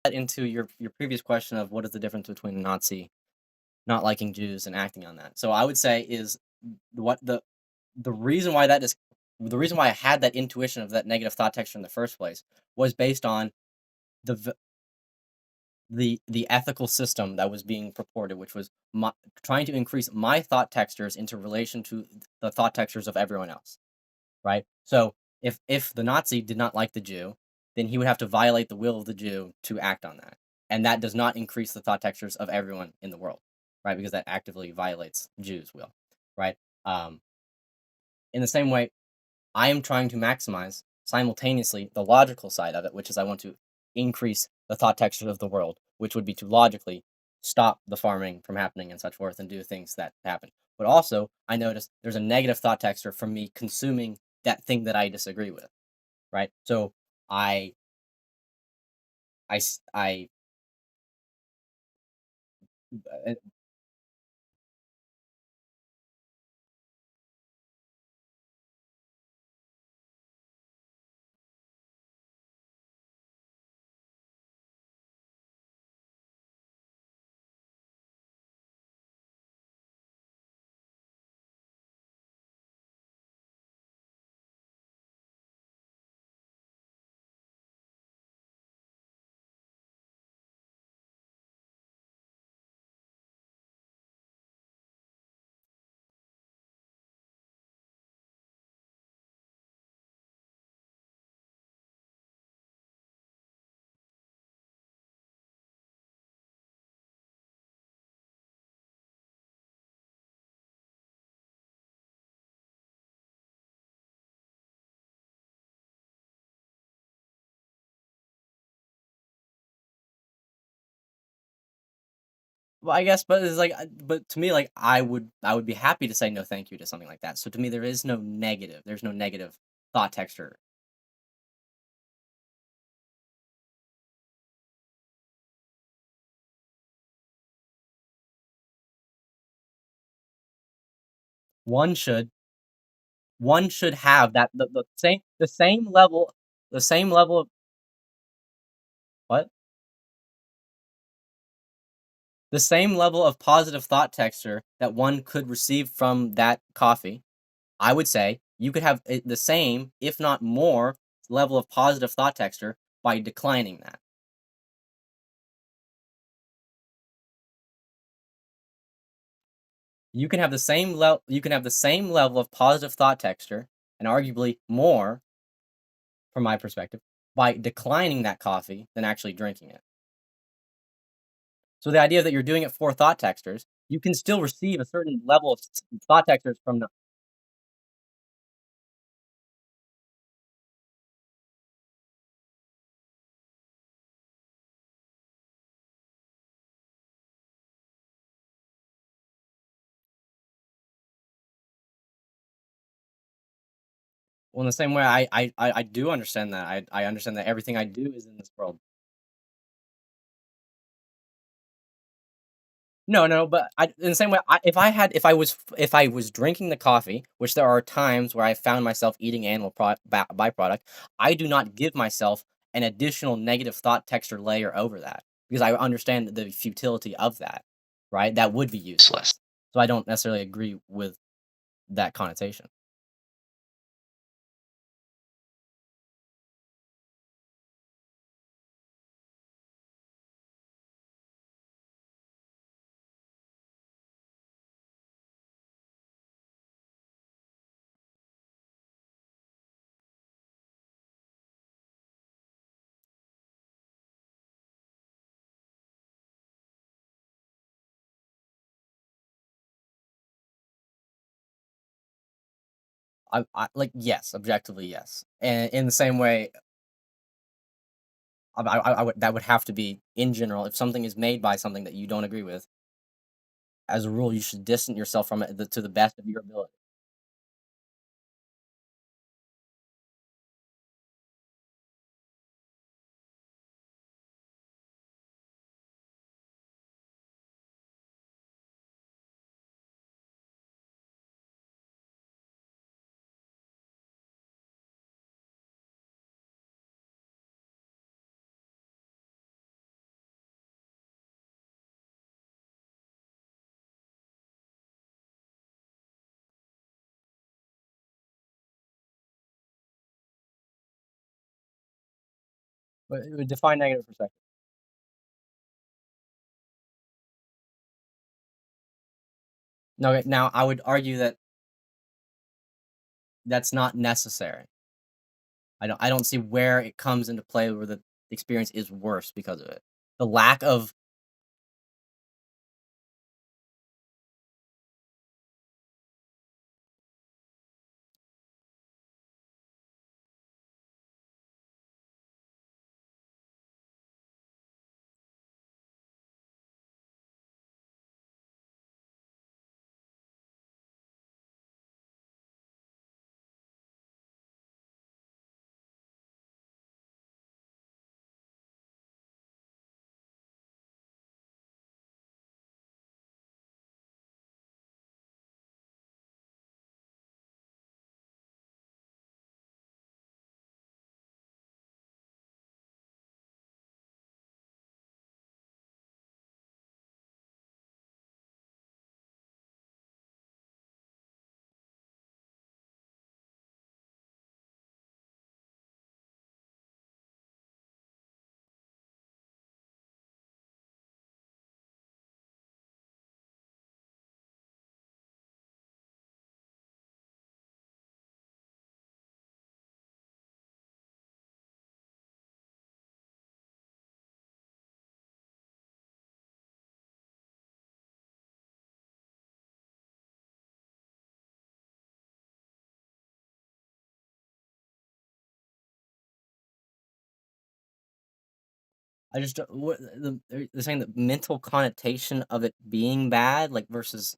into your previous question of what is the difference between a Nazi not liking Jews and acting on that. So I would say is what the reason why that is the reason why I had that intuition of that negative thought texture in the first place was based on the the ethical system that was being purported, which was trying to increase my thought textures into relation to the thought textures of everyone else, right? So if the Nazi did not like the Jew, then he would have to violate the will of the Jew to act on that, and that does not increase the thought textures of everyone in the world, right? Because that actively violates Jews' will, right? Um, in the same way, I am trying to maximize simultaneously the logical side of it, which is I want to increase the thought textures of the world, which would be to logically stop the farming from happening and such forth and do things that happen. But also, I notice there's a negative thought texture from me consuming that thing that I disagree with, right? So I, I, uh, well, I guess, but it's like, but to me, like I would be happy to say no, thank you to something like that. So to me, there is no negative. There's no negative thought texture. One should One should have that the same level of what? The same level of positive thought texture that one could receive from that coffee, I would say you could have the same, if not more, level of positive thought texture by declining that. You can have the same level of positive thought texture, and arguably more, from my perspective, by declining that coffee than actually drinking it. So the idea that you're doing it for thought textures, you can still receive a certain level of thought textures from the. Well, in the same way, I do understand that. I understand that everything I do is in this world. No, no, but in the same way, if I was drinking the coffee, which there are times where I found myself eating animal byproduct, I do not give myself an additional negative thought texture layer over that because I understand the futility of that, right? That would be useless. So I don't necessarily agree with that connotation. Like yes, objectively yes, and in the same way, I would that would have to be in general. If something is made by something that you don't agree with, as a rule, you should distance yourself from it to the best of your ability. Define negative perspective. No, okay, now I would argue that that's not necessary. I don't see where it comes into play where the experience is worse because of it. The lack of I just don't what they're saying the mental connotation of it being bad, like, versus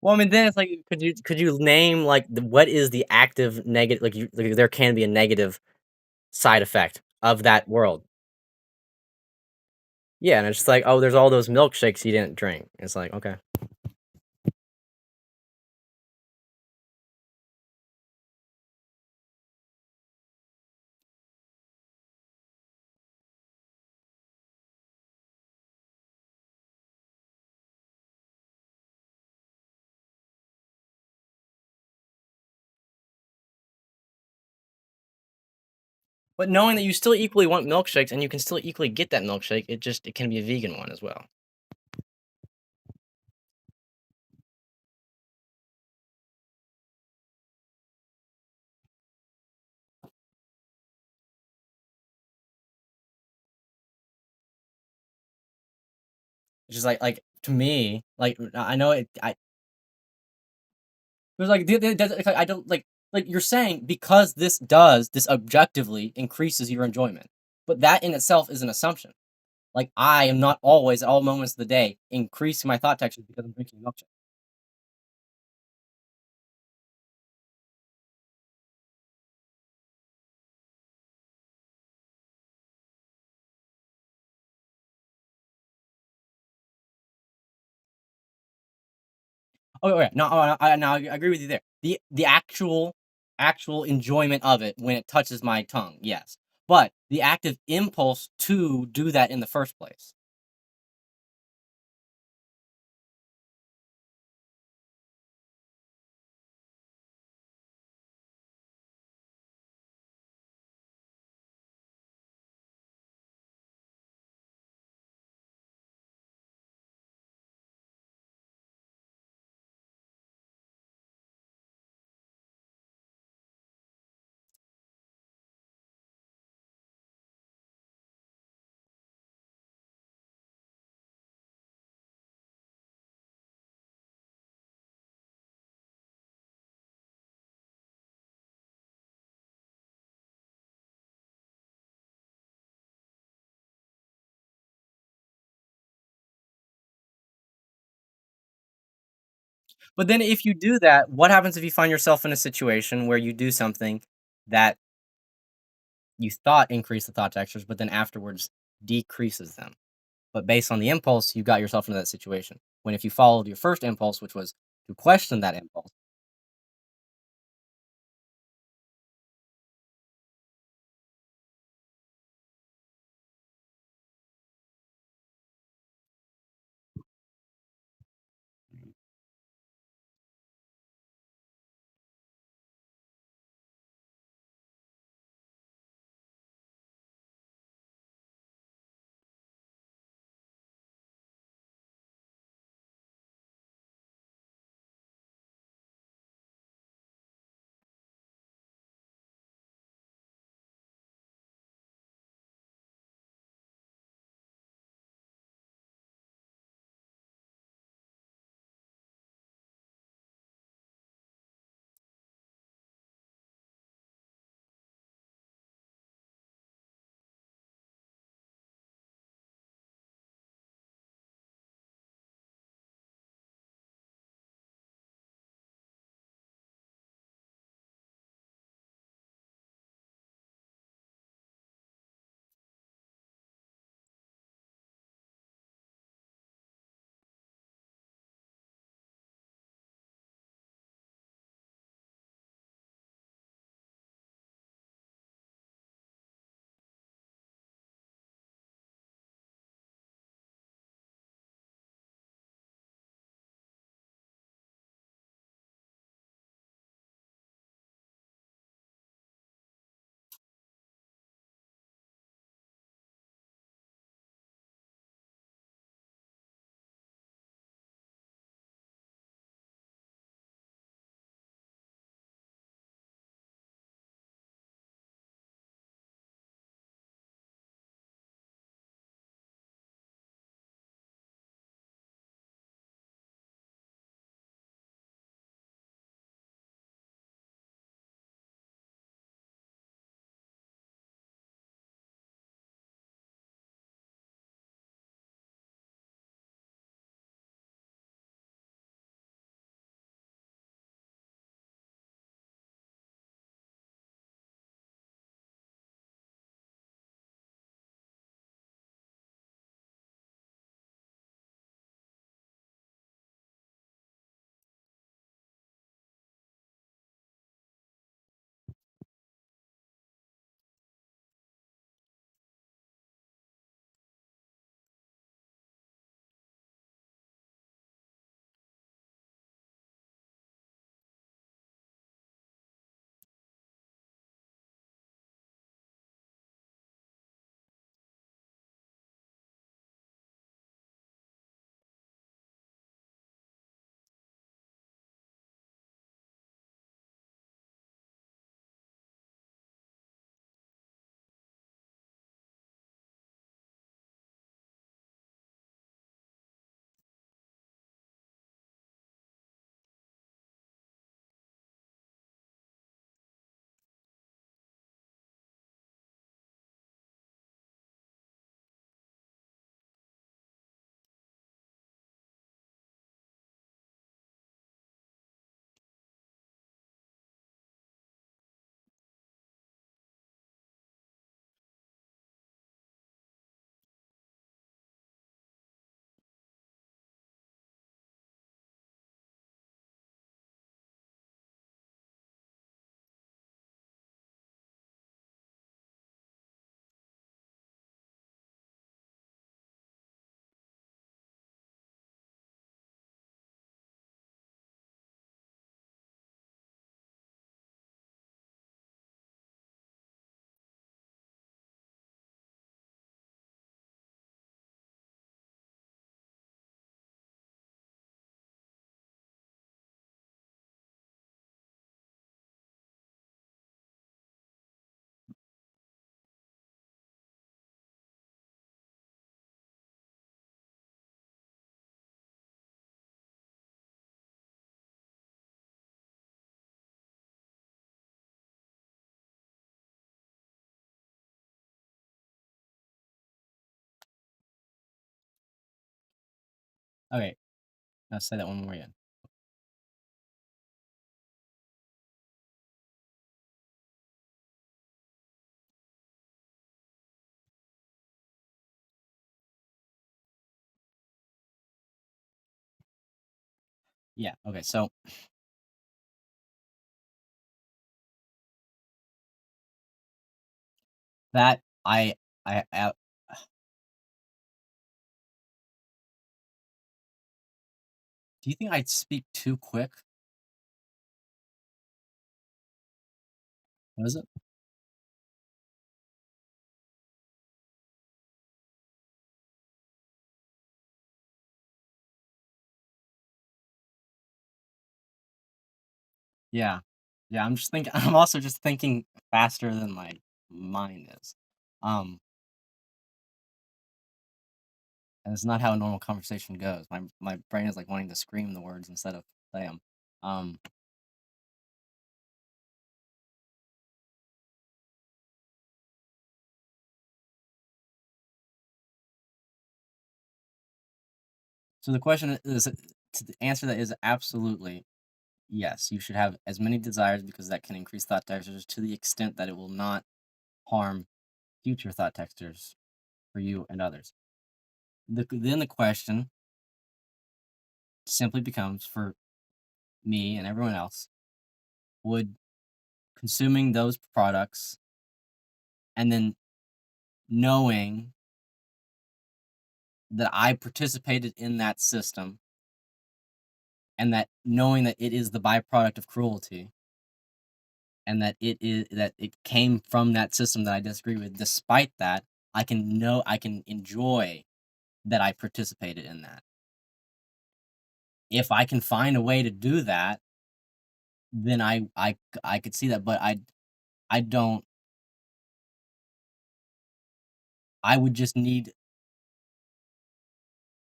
well, I mean, then it's like, could you name, like, what is the active negative like, there can be a negative side effect of that world. Yeah, and it's just like, "Oh, there's all those milkshakes you didn't drink." It's like, "Okay." But knowing that you still equally want milkshakes and you can still equally get that milkshake, it can be a vegan one as well. It's just to me, I know I there's like I don't like you're saying because this objectively increases your enjoyment. But that in itself is an assumption. Like I am not always at all moments of the day increasing my thought texture because I'm drinking milkshake. Oh, yeah, no, I agree with you there. The actual enjoyment of it when it touches my tongue, yes. But the active impulse to do that in the first place. But then if you do that, what happens if you find yourself in a situation where you do something that you thought increased the thought textures, but then afterwards decreases them? But based on the impulse, you got yourself into that situation. When if you followed your first impulse, which was to question that impulse. Okay, now say that one more again. Yeah, okay, so that I do you think I'd speak too quick? Was it? Yeah. Yeah, I'm just thinking I'm also just thinking faster than my mind is. Um, and it's not how a normal conversation goes. My brain is, like, wanting to scream the words instead of say 'em. Um, so the question is to answer that is absolutely yes, you should have as many desires because that can increase thought textures to the extent that it will not harm future thought textures for you and others. Then the question simply becomes for me and everyone else, would consuming those products and then knowing that I participated in that system and that knowing that it is the byproduct of cruelty and that it came from that system that I disagree with, despite that, I can enjoy that I participated in that. If I can find a way to do that, then I could see that, but I don't I would just need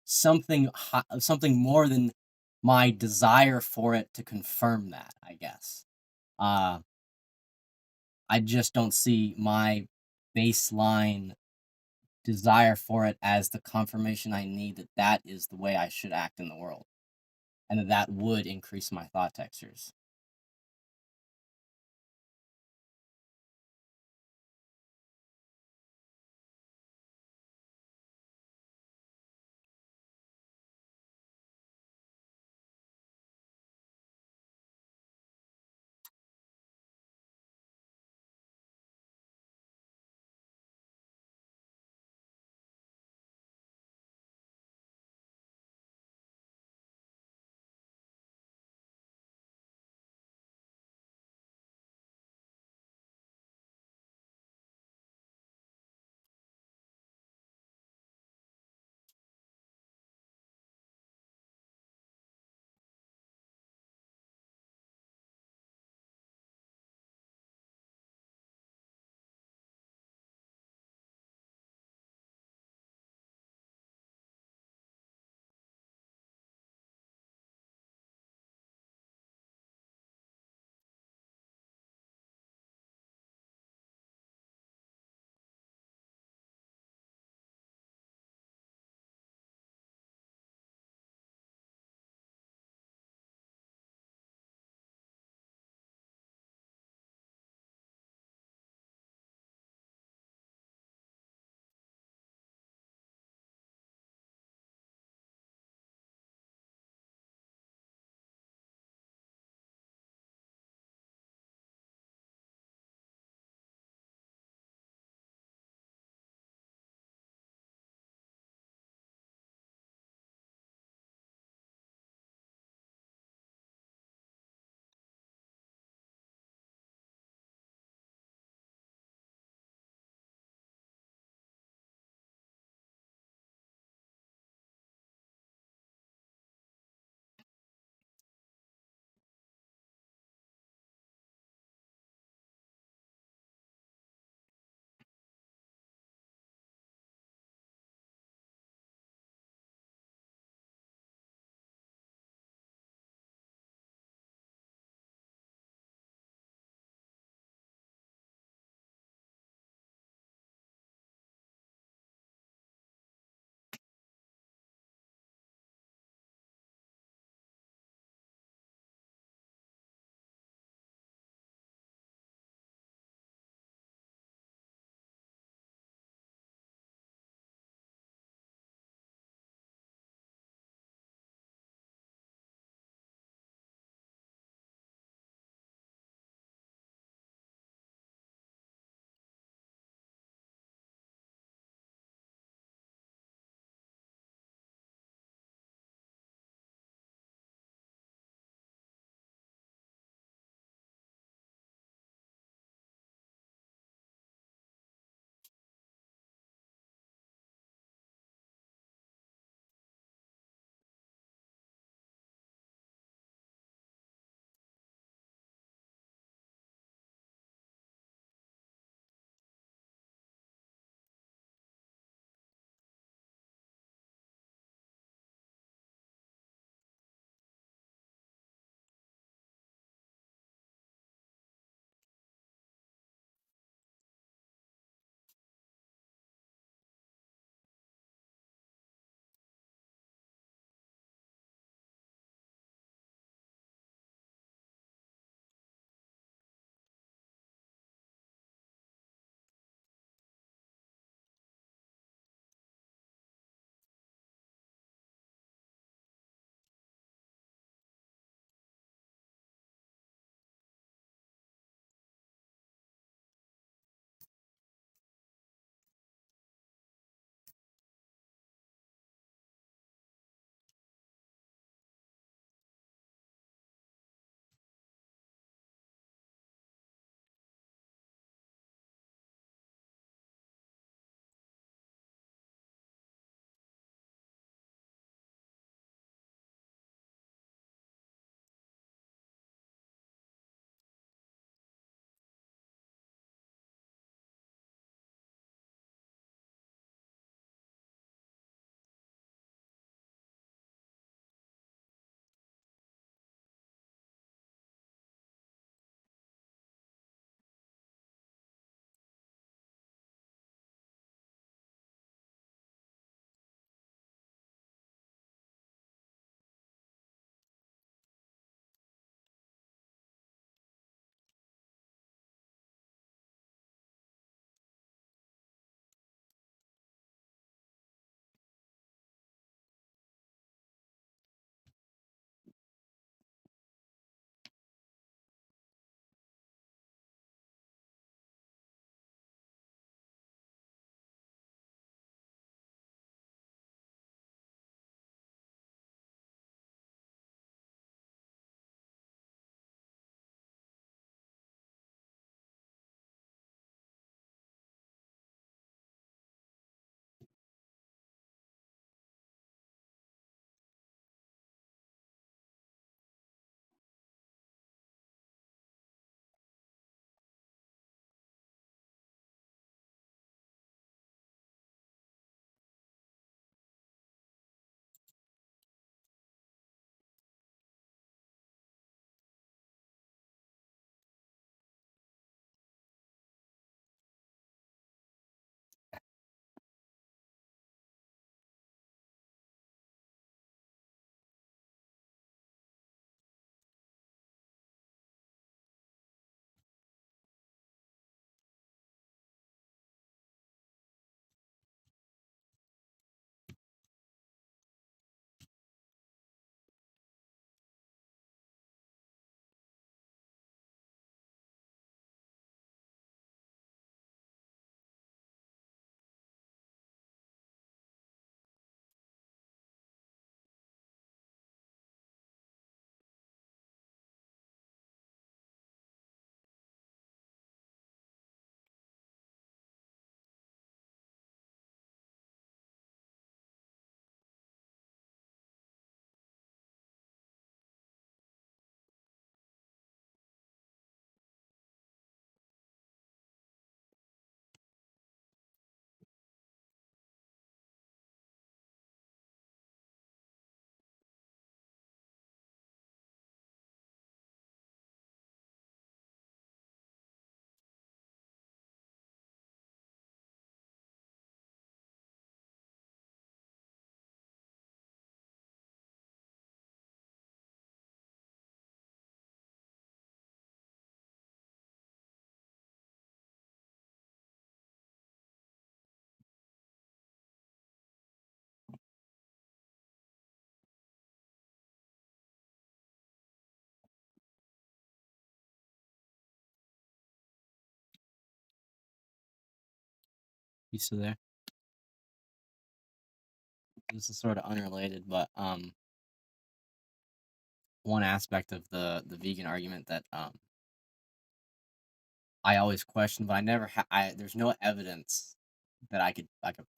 something more than my desire for it to confirm that, I guess. Uh, I just don't see my baseline desire for it as the confirmation I need that that is the way I should act in the world, and that that would increase my thought textures. You still there? This is sort of unrelated, but one aspect of the vegan argument that I always question, but I never there's no evidence that I could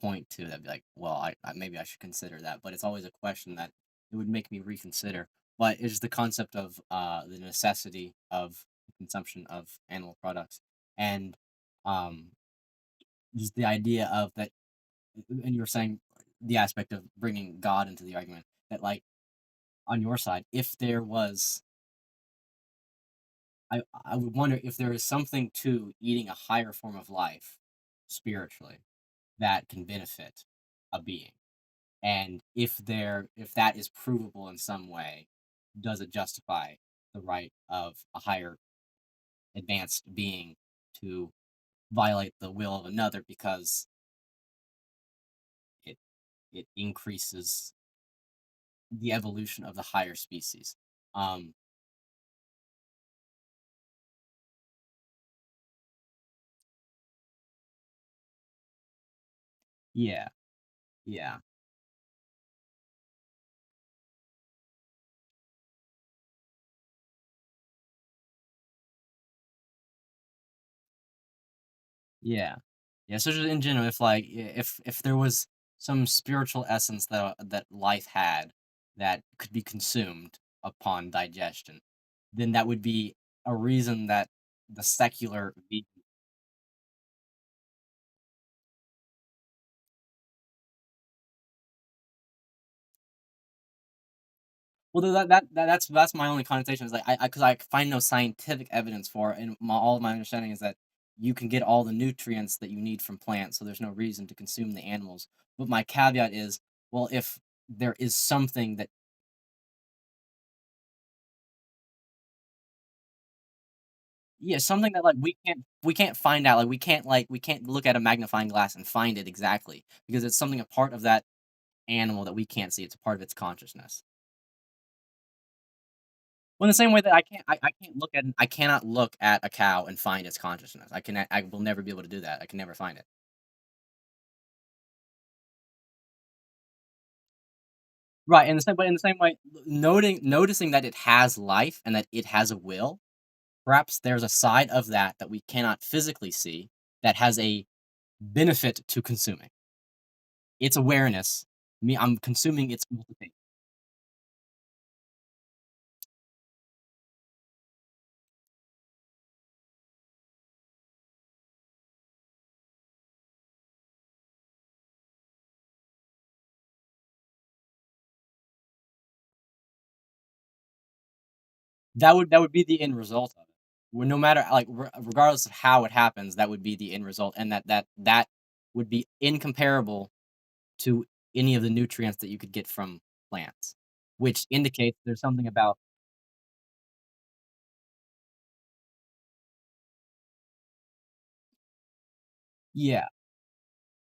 point to that'd be like, well, I maybe I should consider that, but it's always a question that it would make me reconsider. But it's the concept of the necessity of the consumption of animal products, and um just the idea of that, and you were saying the aspect of bringing God into the argument, that like on your side, if there was, I would wonder if there is something to eating a higher form of life spiritually that can benefit a being. And if that is provable in some way, does it justify the right of a higher advanced being to violate the will of another because it it increases the evolution of the higher species? Um yeah, yeah. Yeah. Yeah, so just in general, if like if there was some spiritual essence that life had that could be consumed upon digestion, then that would be a reason that the secular well, that's my only connotation is like because I find no scientific evidence for it, and all of my understanding is that you can get all the nutrients that you need from plants, so there's no reason to consume the animals. But my caveat is, well, if there is something that, yeah, something that, like, we can't find out, like, we can't look at a magnifying glass and find it exactly, because it's something a part of that animal that we can't see, it's a part of its consciousness. Well, in the same way that I cannot look at a cow and find its consciousness. I will never be able to do that, I can never find it. Right, in the same way, noticing that it has life and that it has a will, perhaps there's a side of that that we cannot physically see that has a benefit to consuming. Its awareness, I'm consuming its multiple. That would be the end result of it. Well, no matter like regardless of how it happens, that would be the end result, and that would be incomparable to any of the nutrients that you could get from plants, which indicates there's something about. Yeah.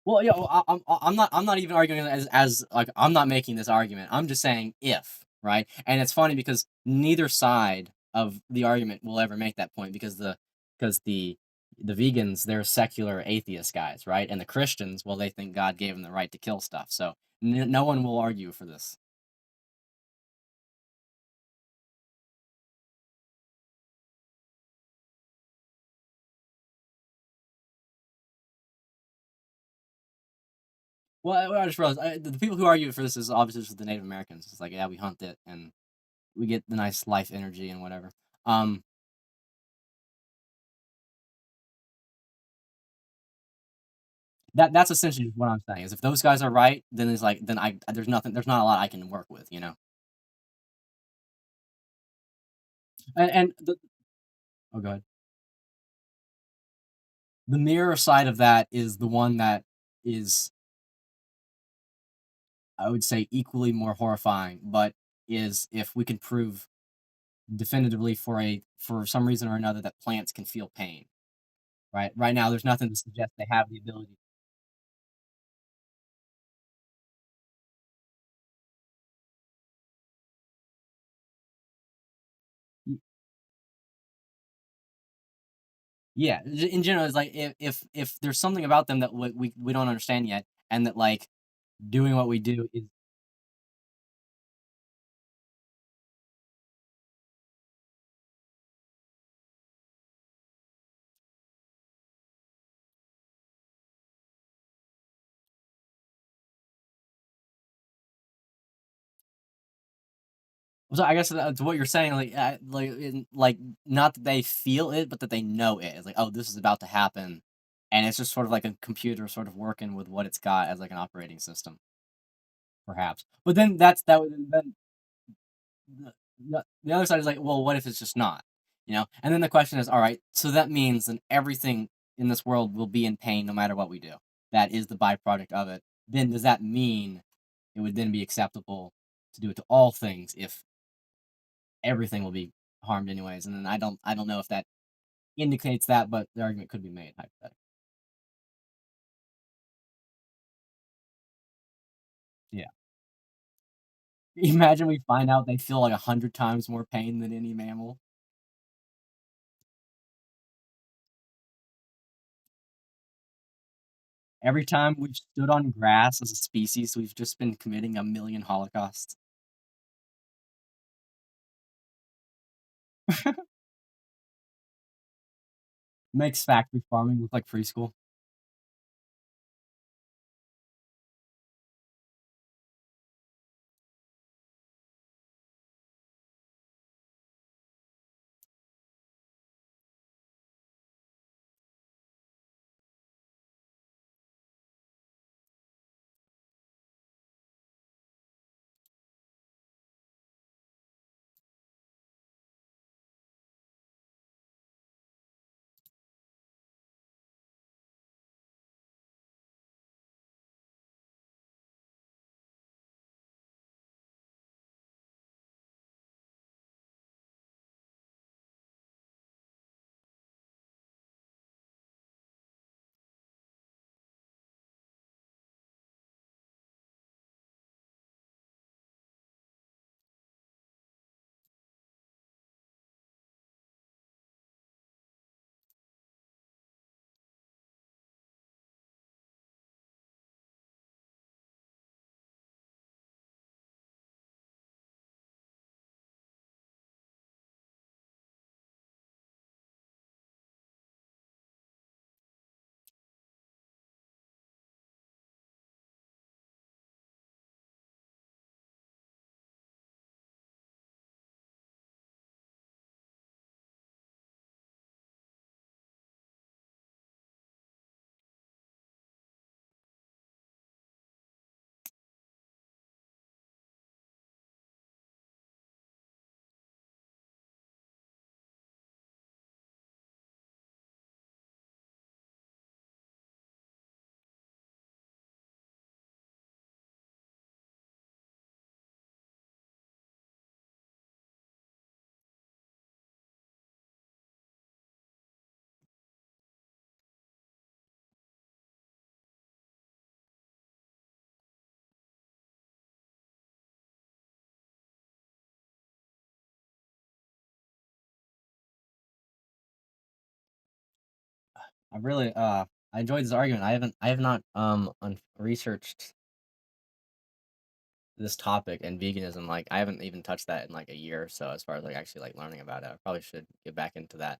Well, yeah, well, I'm not even arguing as like I'm not making this argument. I'm just saying if, right? And it's funny because neither side of the argument will ever make that point because the vegans, they're secular atheist guys, right? And the Christians, well, they think God gave them the right to kill stuff. So no one will argue for this. Well, I just realized the people who argue for this is obviously just the Native Americans. It's like, yeah, we hunt it and we get the nice life energy and whatever. Um, that's essentially what I'm saying is if those guys are right, then it's like then I there's not a lot I can work with, you know. And oh god, the mirror side of that is the one that is, I would say, equally more horrifying, but is if we can prove definitively for some reason or another that plants can feel pain. Right now, there's nothing to suggest they have the ability. Yeah, in general, it's like if there's something about them that we don't understand yet, and that like doing what we do is. So I guess that's what you're saying, like not that they feel it, but that they know it. It's like, oh, this is about to happen, and it's just sort of like a computer sort of working with what it's got as like an operating system, perhaps. But then that would then the other side is like, well, what if it's just not? And then the question is, all right, so that means then everything in this world will be in pain no matter what we do. That is the byproduct of it. Then does that mean it would then be acceptable to do it to all things if everything will be harmed anyways? And then I don't know if that indicates that, but the argument could be made hypothetically. Yeah. Imagine we find out they feel like 100 times more pain than any mammal. Every time we've stood on grass as a species, we've just been committing a million holocausts. Makes factory farming look like preschool. I really I enjoyed this argument. I have not researched this topic and veganism. Like I haven't even touched that in like a year or so as far as like actually like learning about it. I probably should get back into that.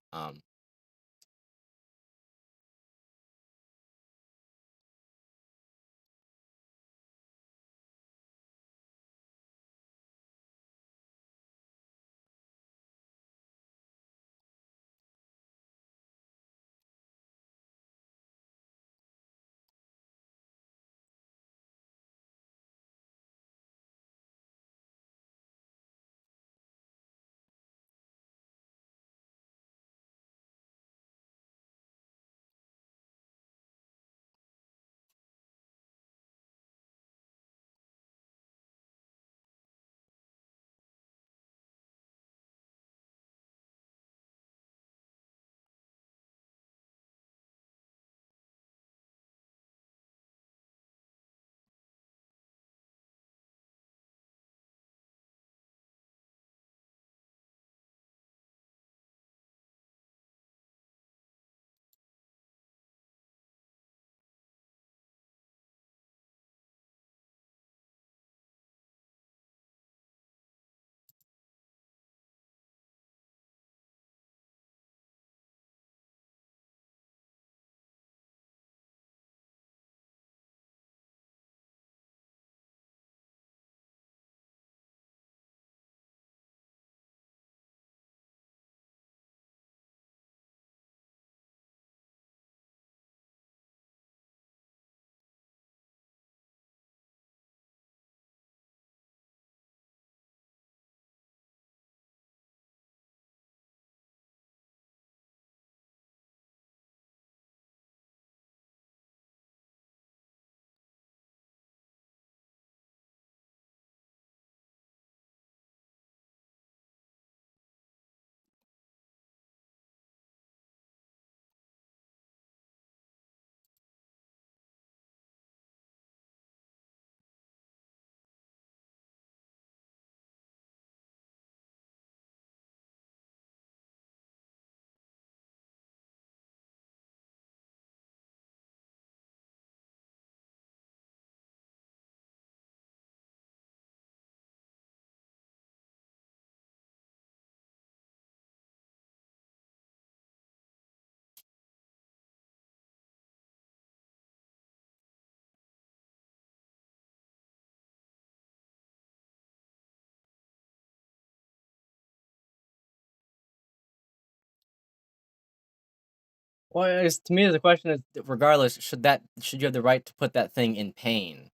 Well, to me, the question is, regardless, should you have the right to put that thing in pain,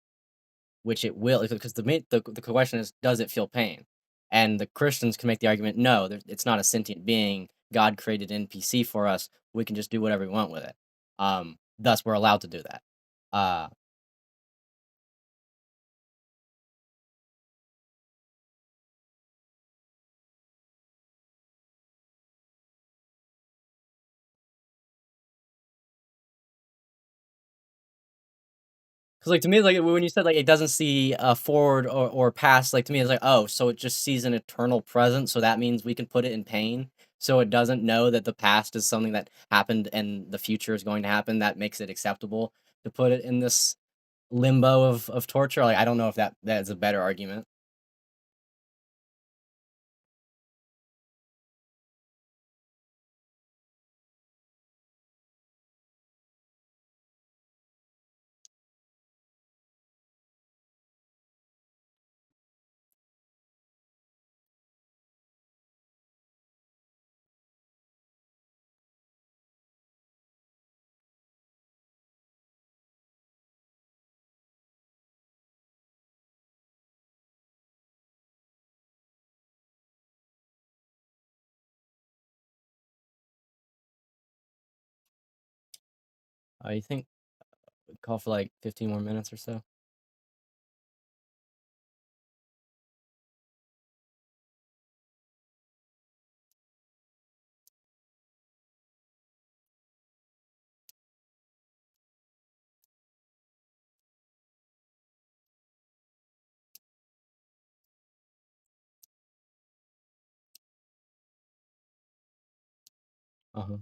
which it will, because the question is, does it feel pain? And the Christians can make the argument, no, it's not a sentient being. God created NPC for us. We can just do whatever we want with it. Thus, we're allowed to do that. Uh, Because like to me, like when you said like it doesn't see forward or past, like to me it's like, oh, so it just sees an eternal present, so that means we can put it in pain. So it doesn't know that the past is something that happened and the future is going to happen. That makes it acceptable to put it in this limbo of torture. Like I don't know if that is a better argument. You think call for like 15 more minutes or so? Uh-huh.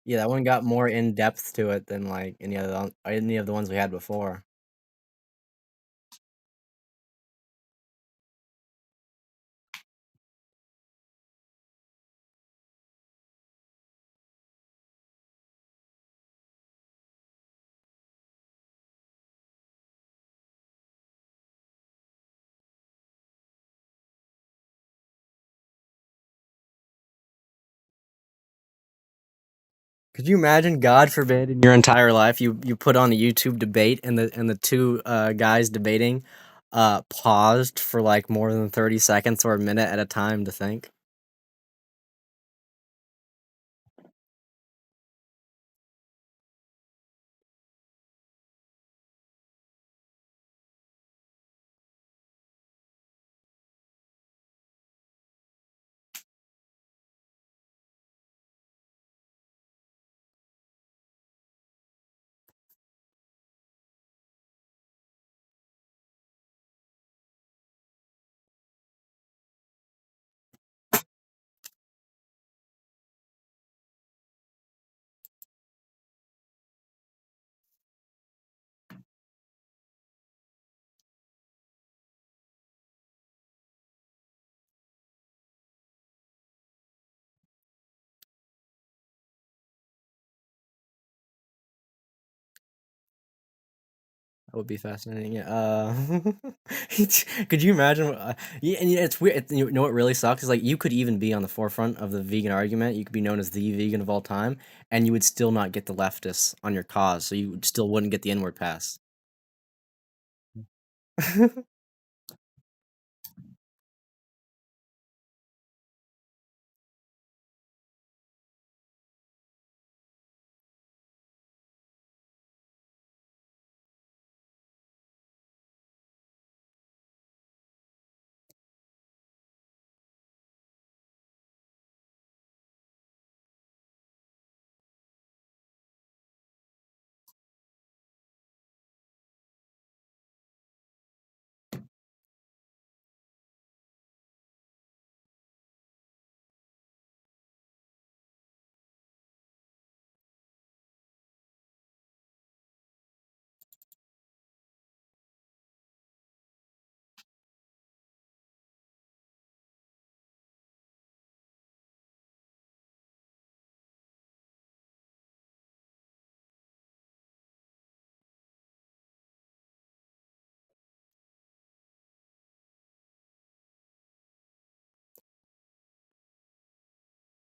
Yeah, that one got more in depth to it than like any of the ones we had before. Could you imagine, God forbid, in your entire life, you put on a YouTube debate and the two guys debating paused for like more than 30 seconds or a minute at a time to think? That would be fascinating. Yeah. Could you imagine? Yeah, and yeah, it's weird. You know what really sucks is like you could even be on the forefront of the vegan argument. You could be known as the vegan of all time, and you would still not get the leftists on your cause. So you still wouldn't get the N-word pass.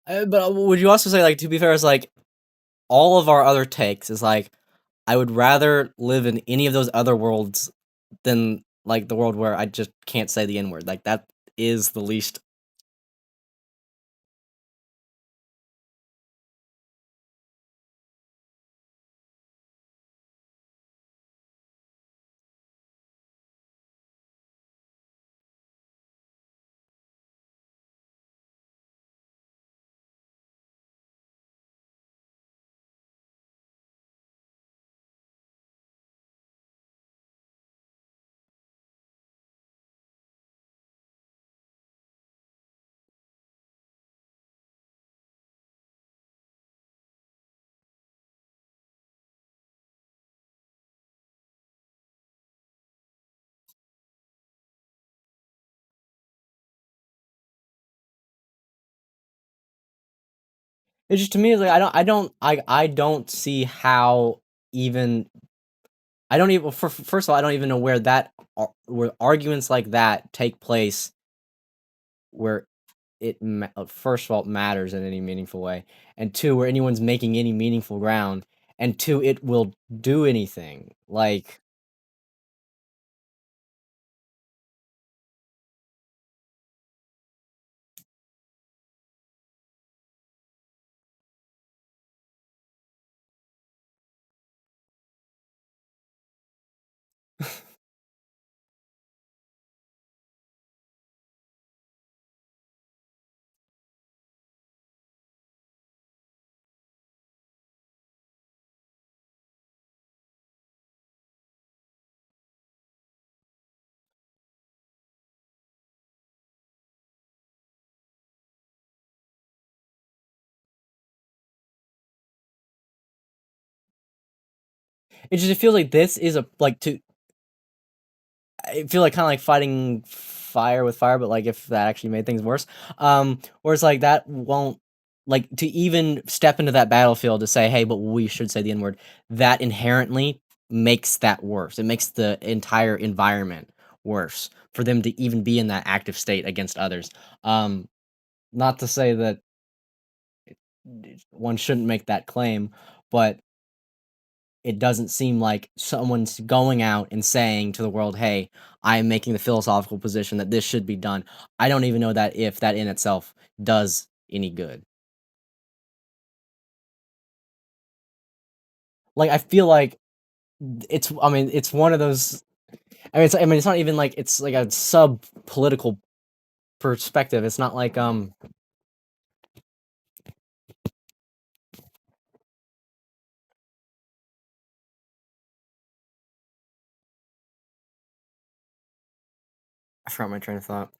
But would you also say like to be fair is like all of our other takes is like I would rather live in any of those other worlds than like the world where I just can't say the N-word. Like that is the least. It's just to me, it's like I don't see how even I don't even first of all, I don't even know where where arguments like that take place where first of all it matters in any meaningful way, and two where anyone's making any meaningful ground, and two it will do anything like it feels like this is a like to I feel like kind of like fighting fire with fire, but like if that actually made things worse. Where it's like that won't like to even step into that battlefield to say, hey, but we should say the N word. That inherently makes that worse. It makes the entire environment worse for them to even be in that active state against others. Um, Not to say that one shouldn't make that claim, but it doesn't seem like someone's going out and saying to the world, "Hey, I am making the philosophical position that this should be done." I don't even know that if that in itself does any good. Like I feel like I mean, it's one of those I mean, it's not even like it's like a sub political perspective. It's not like I forgot my train of thought.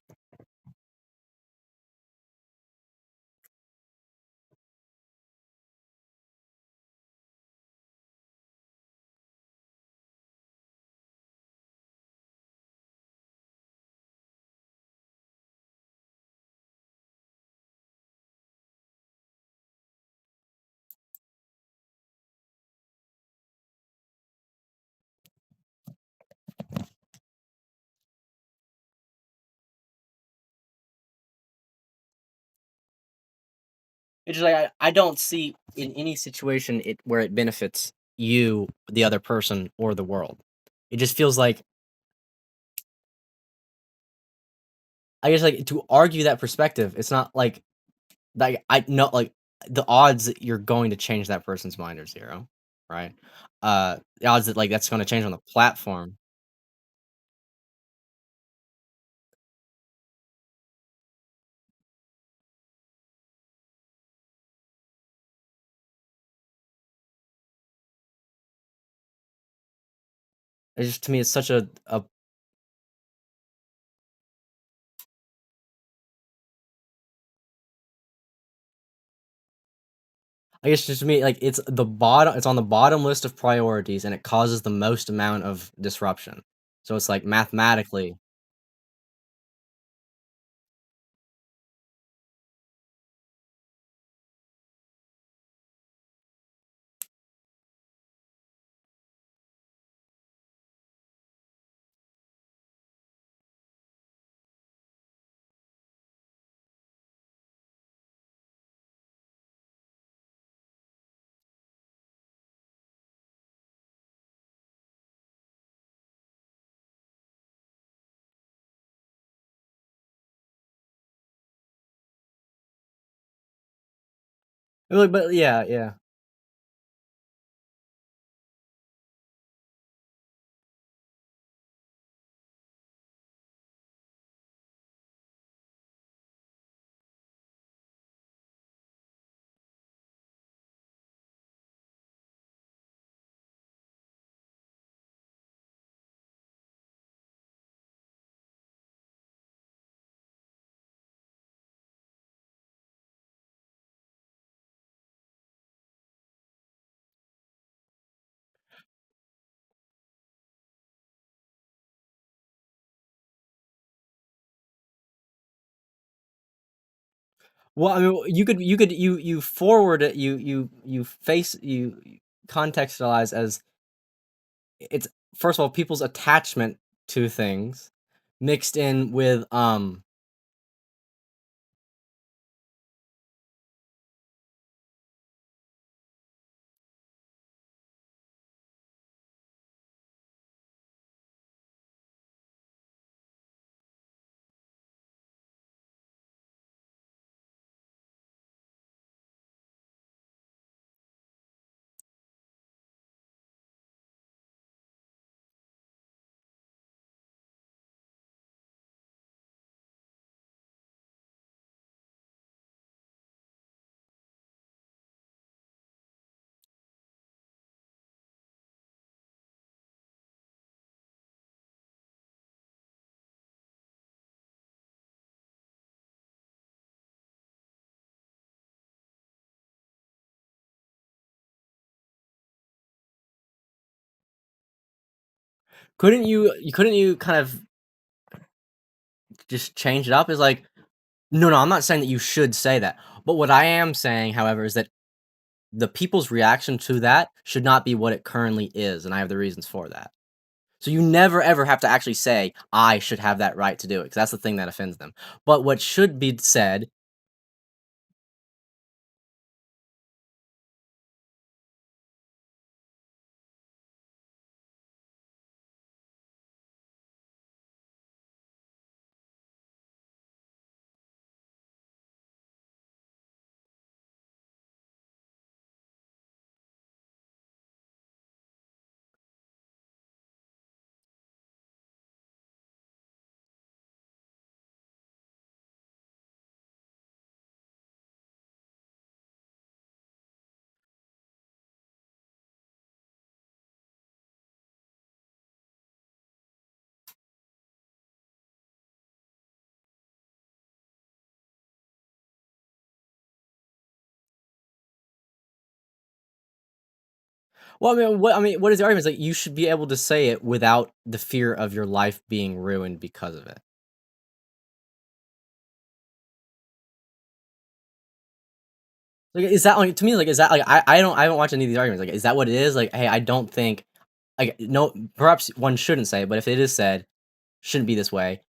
It's just like I don't see in any situation where it benefits you, the other person, or the world. It just feels like I guess like to argue that perspective, it's not like I know like the odds that you're going to change that person's mind are zero, right? The odds that like that's going to change on the platform. It's just to me, it's such a I guess just to me like it's on the bottom list of priorities and it causes the most amount of disruption. So it's like mathematically. But yeah, yeah. Well, I mean, you forward it, you face you contextualize as it's first of all, people's attachment to things mixed in with, couldn't you kind of just change it up? Is like, no, I'm not saying that you should say that, but what I am saying, however, is that the people's reaction to that should not be what it currently is, and I have the reasons for that. So you never ever have to actually say, "I should have that right to do it," because that's the thing that offends them. But what should be said. Well, what is the argument? It's like, you should be able to say it without the fear of your life being ruined because of it. Like, is that like to me, like, is that like I haven't watched any of these arguments. Like, is that what it is? Like, hey, I don't think like no perhaps one shouldn't say it, but if it is said, shouldn't be this way.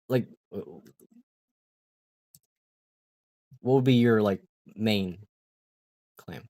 Like what would be your like main claim?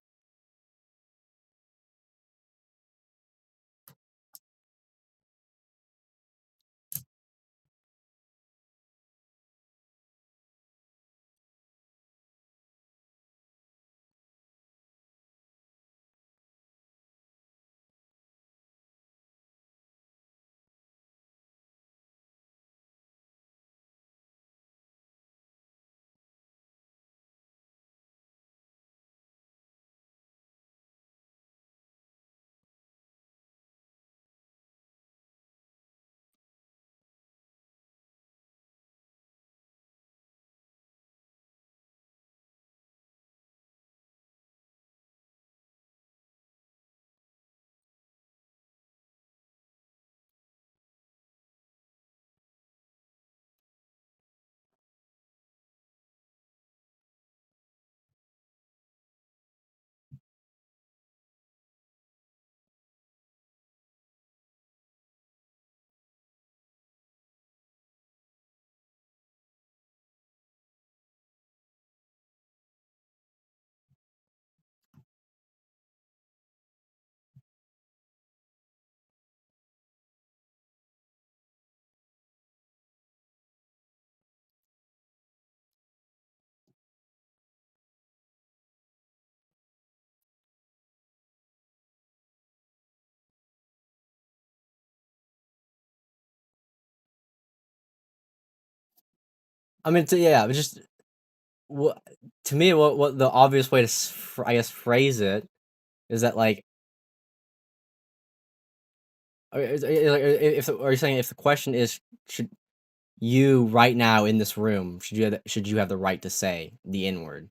I mean, yeah, but just what to me, what the obvious way to I guess phrase it is that like, are you saying if the question is should you right now in this room should you have the right to say the N word?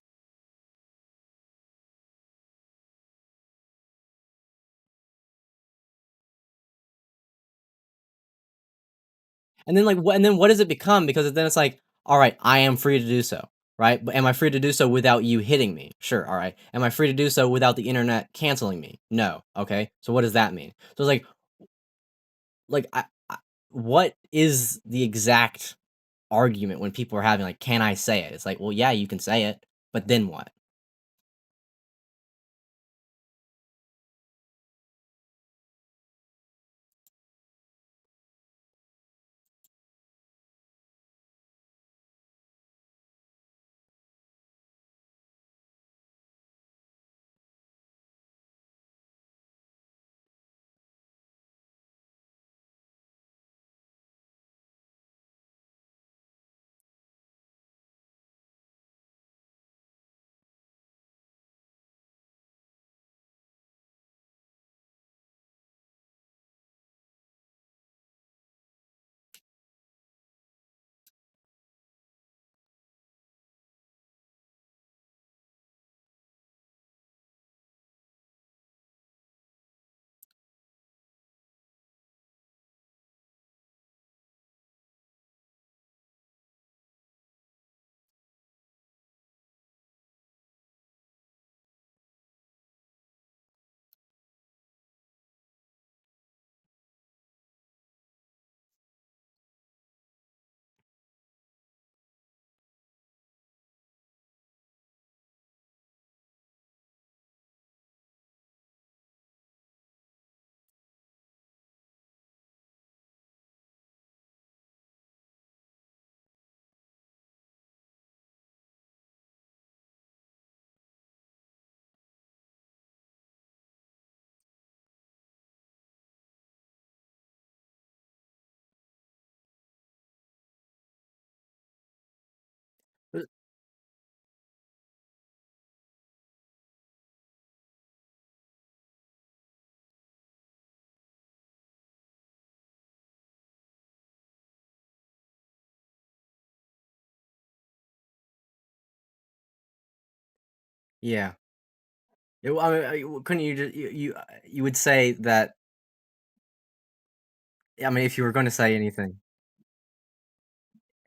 And then, like, what does it become? Because then it's like, "Alright, I am free to do so," right? But am I free to do so without you hitting me? Sure, alright. Am I free to do so without the internet canceling me? No. Okay, so what does that mean? So it's like, I what is the exact argument when people are having, like, "Can I say it?" It's like, "Well, yeah, you can say it, but then what?" Yeah. I mean, couldn't you just you would say that I mean, if you were gonna say anything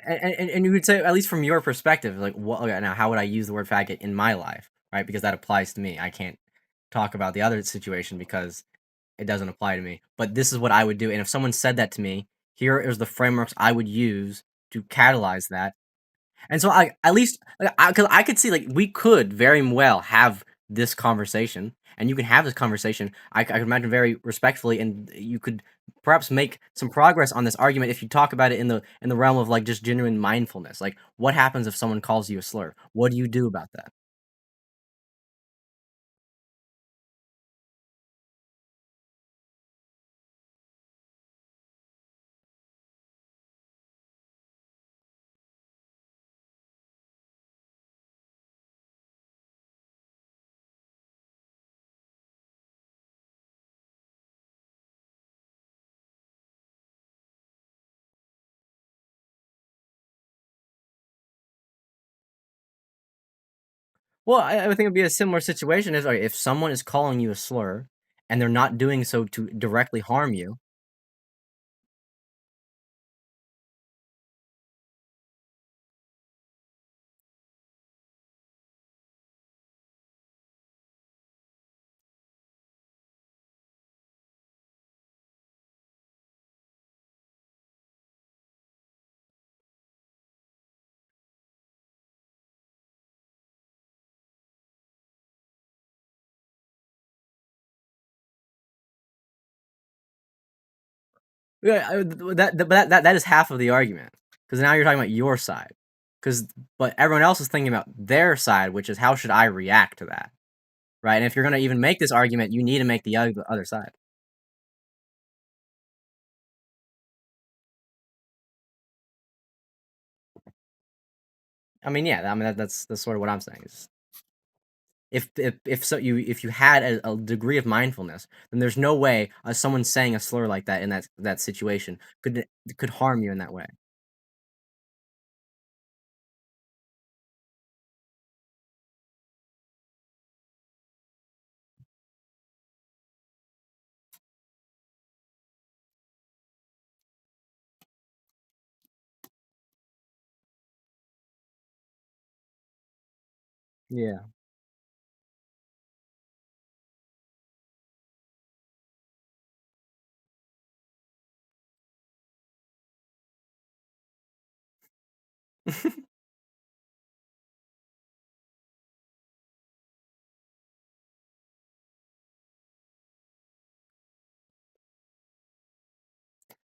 and you would say, at least from your perspective, like, what okay, now how would I use the word faggot in my life, right? Because that applies to me. I can't talk about the other situation because it doesn't apply to me. But this is what I would do, and if someone said that to me, here is the frameworks I would use to catalyze that. And so I at least because I could see like we could very well have this conversation, and you can have this conversation. I could imagine very respectfully, and you could perhaps make some progress on this argument if you talk about it in the realm of like just genuine mindfulness. Like, what happens if someone calls you a slur? What do you do about that? Well, I would think it'd be a similar situation if if someone is calling you a slur and they're not doing so to directly harm you. Yeah, that is half of the argument, because now you're talking about your side, because but everyone else is thinking about their side, which is how should I react to that, right? And if you're gonna even make this argument, you need to make the other side. I mean, yeah, I mean that's sort of what I'm saying. Is if so if you had a degree of mindfulness, then there's no way someone saying a slur like that in that situation could harm you in that way. Yeah.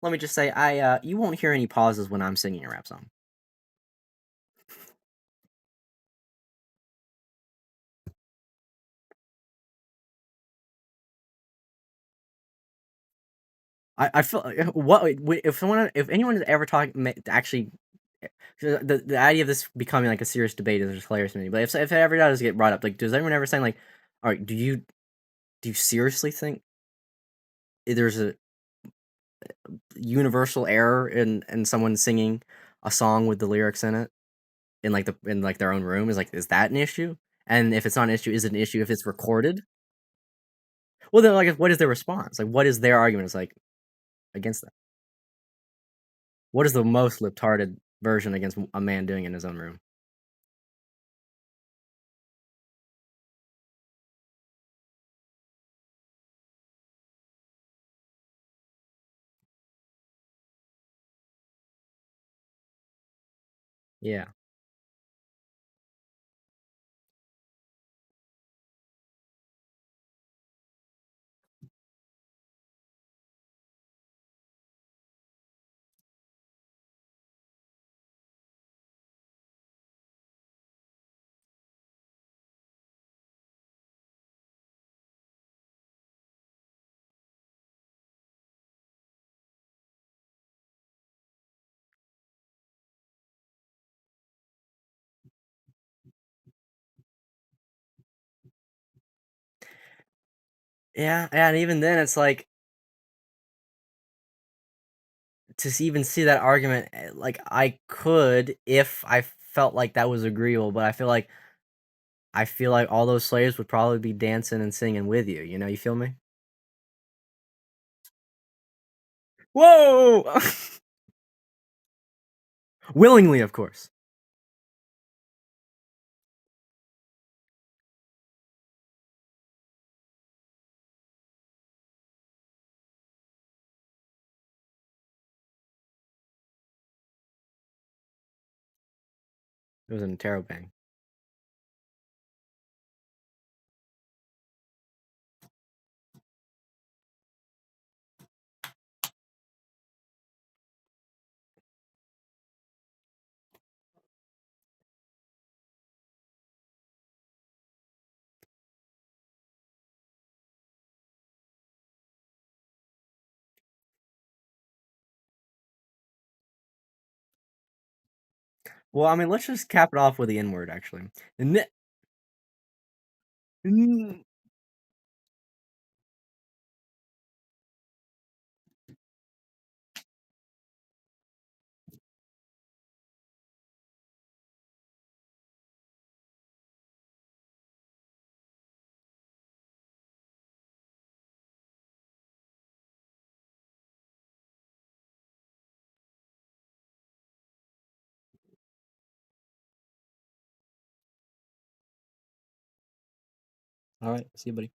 Let me just say, I you won't hear any pauses when I'm singing a rap song. I feel what if someone if anyone has ever talked actually the idea of this becoming like a serious debate is just hilarious to me. But if it ever does get brought up, like does anyone ever say like, all right, do you seriously think there's a universal error in someone singing a song with the lyrics in it in like their own room? Is that an issue? And if it's not an issue, is it an issue if it's recorded? Well, then like what is their response? Like what is their argument? It's like against that. What is the most lip-tarded version against a man doing it in his own room? Yeah. Yeah, and even then, it's like even see that argument. Like I could if I felt like that was agreeable, but I feel like all those slaves would probably be dancing and singing with you. You know, you feel me? Whoa! Willingly, of course. It was an interrobang. Well, I mean, let's just cap it off with the N word, actually. All right, see you, buddy.